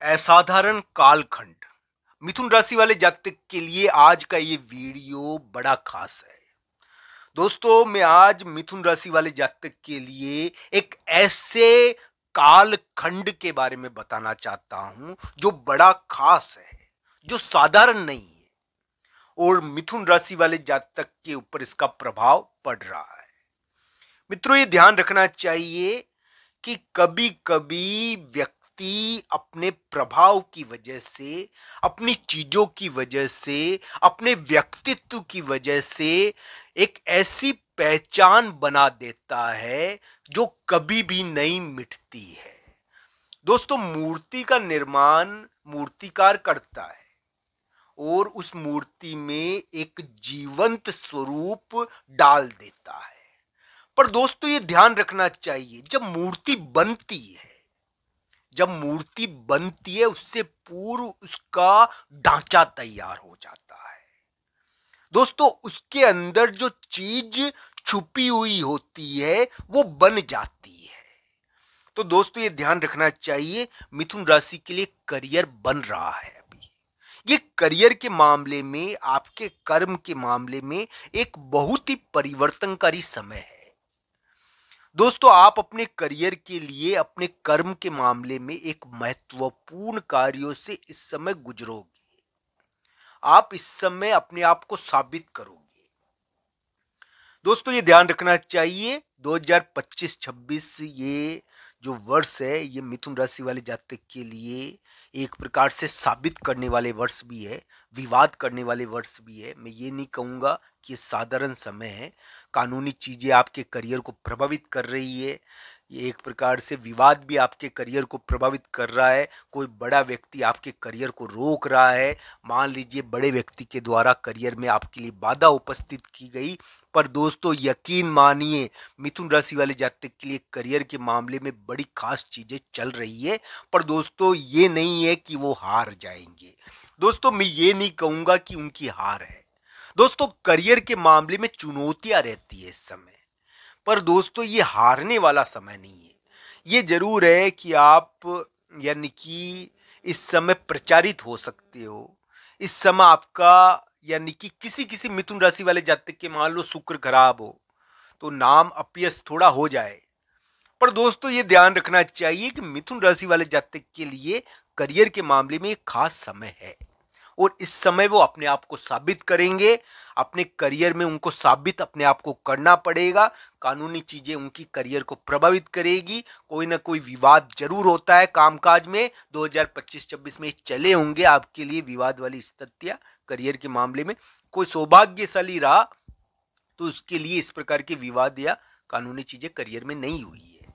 असाधारण कालखंड। मिथुन राशि वाले जातक के लिए आज का ये वीडियो बड़ा खास है। दोस्तों, मैं आज मिथुन राशि वाले जातक के लिए एक ऐसे कालखंड के बारे में बताना चाहता हूं जो बड़ा खास है, जो साधारण नहीं है और मिथुन राशि वाले जातक के ऊपर इसका प्रभाव पड़ रहा है। मित्रों, ये ध्यान रखना चाहिए कि कभी कभी व्यक्ति अपने प्रभाव की वजह से, अपनी चीजों की वजह से, अपने व्यक्तित्व की वजह से एक ऐसी पहचान बना देता है जो कभी भी नहीं मिटती है। दोस्तों, मूर्ति का निर्माण मूर्तिकार करता है और उस मूर्ति में एक जीवंत स्वरूप डाल देता है। पर दोस्तों, ये ध्यान रखना चाहिए, जब मूर्ति बनती है उससे पूर्व उसका ढांचा तैयार हो जाता है। दोस्तों, उसके अंदर जो चीज छुपी हुई होती है वो बन जाती है। तो दोस्तों, ये ध्यान रखना चाहिए, मिथुन राशि के लिए करियर बन रहा है। अभी ये करियर के मामले में, आपके कर्म के मामले में एक बहुत ही परिवर्तनकारी समय है। दोस्तों, आप अपने करियर के लिए, अपने कर्म के मामले में एक महत्वपूर्ण कार्यों से इस समय गुजरोगे। आप इस समय अपने आप को साबित करोगे। दोस्तों, ये ध्यान रखना चाहिए, 2025-26 ये जो वर्ष है, ये मिथुन राशि वाले जातक के लिए एक प्रकार से साबित करने वाले वर्ष भी है, विवाद करने वाले वर्ष भी है। मैं ये नहीं कहूँगा कि ये साधारण समय है। कानूनी चीज़ें आपके करियर को प्रभावित कर रही है। ये एक प्रकार से विवाद भी आपके करियर को प्रभावित कर रहा है। कोई बड़ा व्यक्ति आपके करियर को रोक रहा है। मान लीजिए बड़े व्यक्ति के द्वारा करियर में आपके लिए बाधा उपस्थित की गई। पर दोस्तों, यकीन मानिए, मिथुन राशि वाले जातक के लिए करियर के मामले में बड़ी खास चीजें चल रही है। पर दोस्तों, ये नहीं है कि वो हार जाएंगे। दोस्तों, मैं ये नहीं कहूंगा कि उनकी हार है। दोस्तों, करियर के मामले में चुनौतियां रहती है इस समय, पर दोस्तों ये हारने वाला समय नहीं है। ये जरूर है कि आप यानी कि इस समय प्रचारित हो सकते हो। इस समय आपका यानी कि किसी किसी मिथुन राशि वाले जातक के मान लो शुक्र खराब हो तो नाम अपयश थोड़ा हो जाए। पर दोस्तों, ये ध्यान रखना चाहिए कि मिथुन राशि वाले जातक के लिए करियर के मामले में एक खास समय है और इस समय वो अपने आप को साबित करेंगे। अपने करियर में उनको साबित अपने आप को करना पड़ेगा। कानूनी चीजें उनकी करियर को प्रभावित करेगी। कोई ना कोई विवाद जरूर होता है कामकाज में। 2025-26 में चले होंगे आपके लिए विवाद वाली स्थितियां करियर के मामले में। कोई सौभाग्यशाली रहा तो उसके लिए इस प्रकार के विवाद या कानूनी चीजें करियर में नहीं हुई है।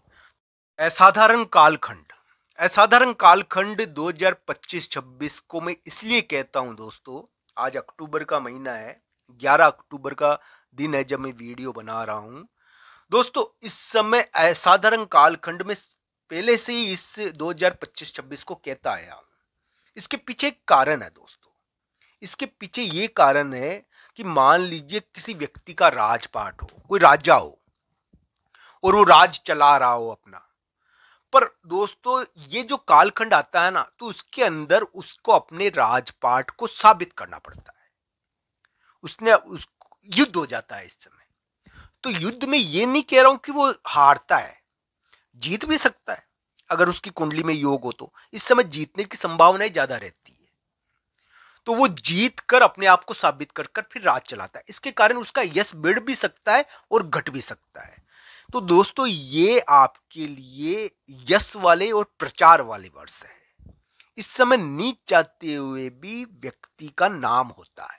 असाधारण कालखंड। असाधारण कालखंड 2025-26 को मैं इसलिए कहता हूं दोस्तों, आज अक्टूबर का महीना है, 11 अक्टूबर का दिन है जब मैं वीडियो बना रहा हूं। दोस्तों, इस समय असाधारण कालखंड में पहले से ही इस 2025-26 को कहता आया हूं। इसके पीछे एक कारण है दोस्तों। इसके पीछे ये कारण है कि मान लीजिए किसी व्यक्ति का राजपाट हो, कोई राजा हो और वो राज चला रहा हो अपना। पर दोस्तों, ये जो कालखंड आता है ना, तो उसके अंदर उसको अपने राजपाट को साबित करना पड़ता है। युद्ध हो जाता है इस समय। तो युद्ध में ये नहीं कह रहा हूं कि वो हारता है, जीत भी सकता है। अगर उसकी कुंडली में योग हो तो इस समय जीतने की संभावनाएं ज्यादा रहती है। तो वो जीत कर अपने आप को साबित कर कर फिर राज चलाता है। इसके कारण उसका यश बढ़ भी सकता है और घट भी सकता है। तो दोस्तों, ये आपके लिए यश वाले और प्रचार वाले वर्ष है। इस समय नीच चाहते हुए भी व्यक्ति का नाम होता है।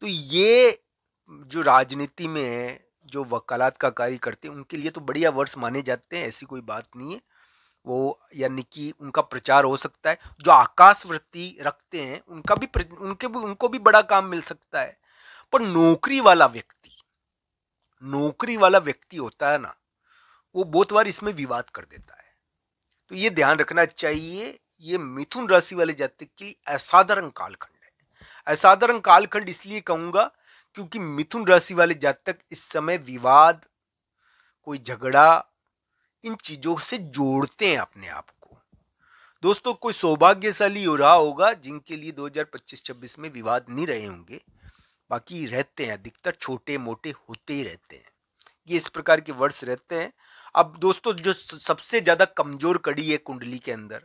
तो ये जो राजनीति में है, जो वकालत का कार्य करते हैं, उनके लिए तो बढ़िया वर्ष माने जाते हैं, ऐसी कोई बात नहीं है। वो यानी कि उनका प्रचार हो सकता है। जो आकाश वृत्ति रखते हैं उनको भी बड़ा काम मिल सकता है। पर नौकरी वाला व्यक्ति होता है ना, वो बहुत बार इसमें विवाद कर देता है। तो ये ध्यान रखना चाहिए, ये मिथुन राशि वाले जातक के लिए असाधारण कालखंड है। असाधारण कालखंड इसलिए कहूंगा क्योंकि मिथुन राशि वाले जातक इस समय विवाद, कोई झगड़ा, इन चीजों से जोड़ते हैं अपने आप को। दोस्तों कोई सौभाग्यशाली हो रहा होगा जिनके लिए 2025-26 में विवाद नहीं रहे होंगे। बाकी रहते हैं, अधिकतर छोटे मोटे होते ही रहते हैं। ये इस प्रकार के वर्ड्स रहते हैं। अब दोस्तों जो सबसे ज्यादा कमजोर कड़ी है कुंडली के अंदर,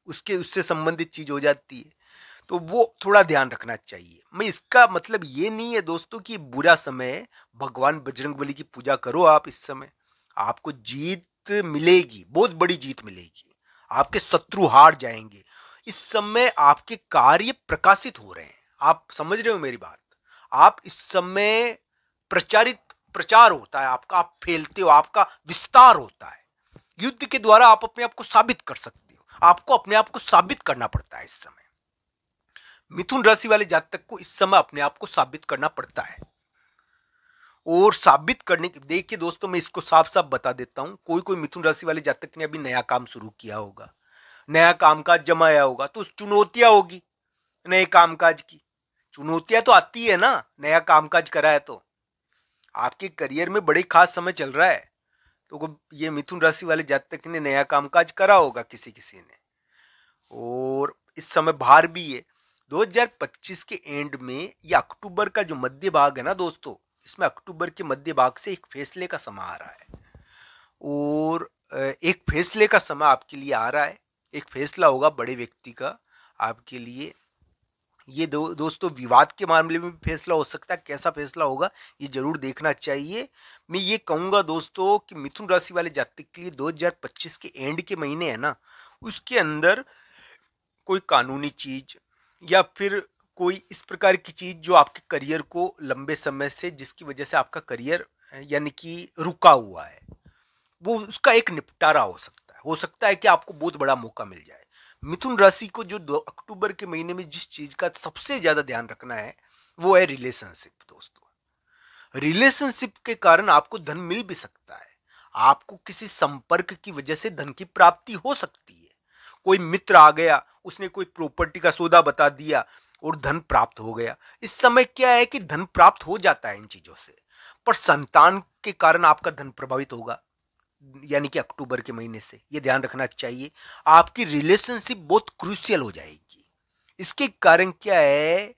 उसके उससे संबंधित चीज हो जाती है, तो वो थोड़ा ध्यान रखना चाहिए। मैं इसका मतलब ये नहीं है दोस्तों कि बुरा समय है, भगवान बजरंगबली की पूजा करो आप इस समय, आपको जीत मिलेगी, बहुत बड़ी जीत मिलेगी, आपके शत्रु हार जाएंगे। इस समय आपके कार्य प्रकाशित हो रहे हैं, आप समझ रहे हो मेरी बात। आप इस समय प्रचार होता है आपका, आप फैलते हो, आपका विस्तार होता है। युद्ध के द्वारा आप अपने आप को साबित कर सकते हो, आपको अपने आप को साबित करना पड़ता है इस समय। मिथुन राशि वाले जातक को इस समय अपने आप को साबित करना पड़ता है। और साबित करने के, देखिए दोस्तों मैं इसको साफ साफ बता देता हूं, कोई कोई मिथुन राशि वाले जातक ने अभी नया काम शुरू किया होगा, नया कामकाज जमाया होगा, तो चुनौतियां होगी। नए कामकाज की चुनौतियां तो आती है ना, नया कामकाज करा है तो। आपके करियर में बड़े खास समय चल रहा है, तो ये मिथुन राशि वाले जातक ने नया कामकाज करा होगा किसी किसी ने, और इस समय भार भी है। 2025 के एंड में या अक्टूबर का जो मध्य भाग है ना दोस्तों, इसमें अक्टूबर के मध्य भाग से एक फैसले का समय आ रहा है, और एक फैसले का समय आपके लिए आ रहा है। एक फैसला होगा बड़े व्यक्ति का आपके लिए। ये दोस्तों विवाद के मामले में भी फैसला हो सकता है, कैसा फैसला होगा ये जरूर देखना चाहिए। मैं ये कहूंगा दोस्तों कि मिथुन राशि वाले जातक के लिए 2025 के एंड के महीने है ना, उसके अंदर कोई कानूनी चीज या फिर कोई इस प्रकार की चीज जो आपके करियर को लंबे समय से, जिसकी वजह से आपका करियर यानी कि रुका हुआ है, वो उसका एक निपटारा हो सकता है। हो सकता है कि आपको बहुत बड़ा मौका मिल जाए। मिथुन राशि को जो 2 अक्टूबर के महीने में जिस चीज का सबसे ज्यादा ध्यान रखना है वो है रिलेशनशिप दोस्तों। रिलेशनशिप के कारण आपको धन मिल भी सकता है, आपको किसी संपर्क की वजह से धन की प्राप्ति हो सकती है। कोई मित्र आ गया, उसने कोई प्रॉपर्टी का सौदा बता दिया और धन प्राप्त हो गया। इस समय क्या है कि धन प्राप्त हो जाता है इन चीजों से, पर संतान के कारण आपका धन प्रभावित होगा, यानी कि अक्टूबर के महीने से ये ध्यान रखना चाहिए। आपकी रिलेशनशिप बहुत क्रूशियल हो जाएगी। इसके कारण क्या है,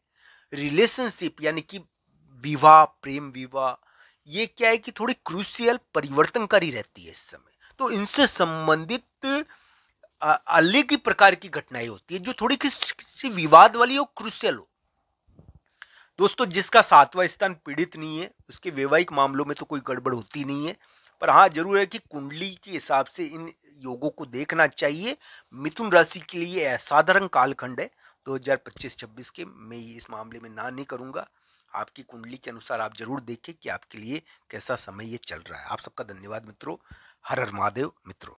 रिलेशनशिप यानी कि विवाह, प्रेम विवाह, ये क्या है कि थोड़ी क्रूशियल परिवर्तनकारी रहती है इस समय। तो इनसे संबंधित अलग ही प्रकार की घटनाएं होती है जो थोड़ी किसी विवाद वाली हो, क्रूशियल हो। दोस्तों जिसका 7वां स्थान पीड़ित नहीं है, उसके वैवाहिक मामलों में तो कोई गड़बड़ होती नहीं है, पर हाँ जरूर है कि कुंडली के हिसाब से इन योगों को देखना चाहिए। मिथुन राशि के लिए असाधारण कालखंड है 2025-26 के। मैं इस मामले में ना नहीं करूंगा, आपकी कुंडली के अनुसार आप जरूर देखें कि आपके लिए कैसा समय ये चल रहा है। आप सबका धन्यवाद मित्रों। हर हर महादेव मित्रों।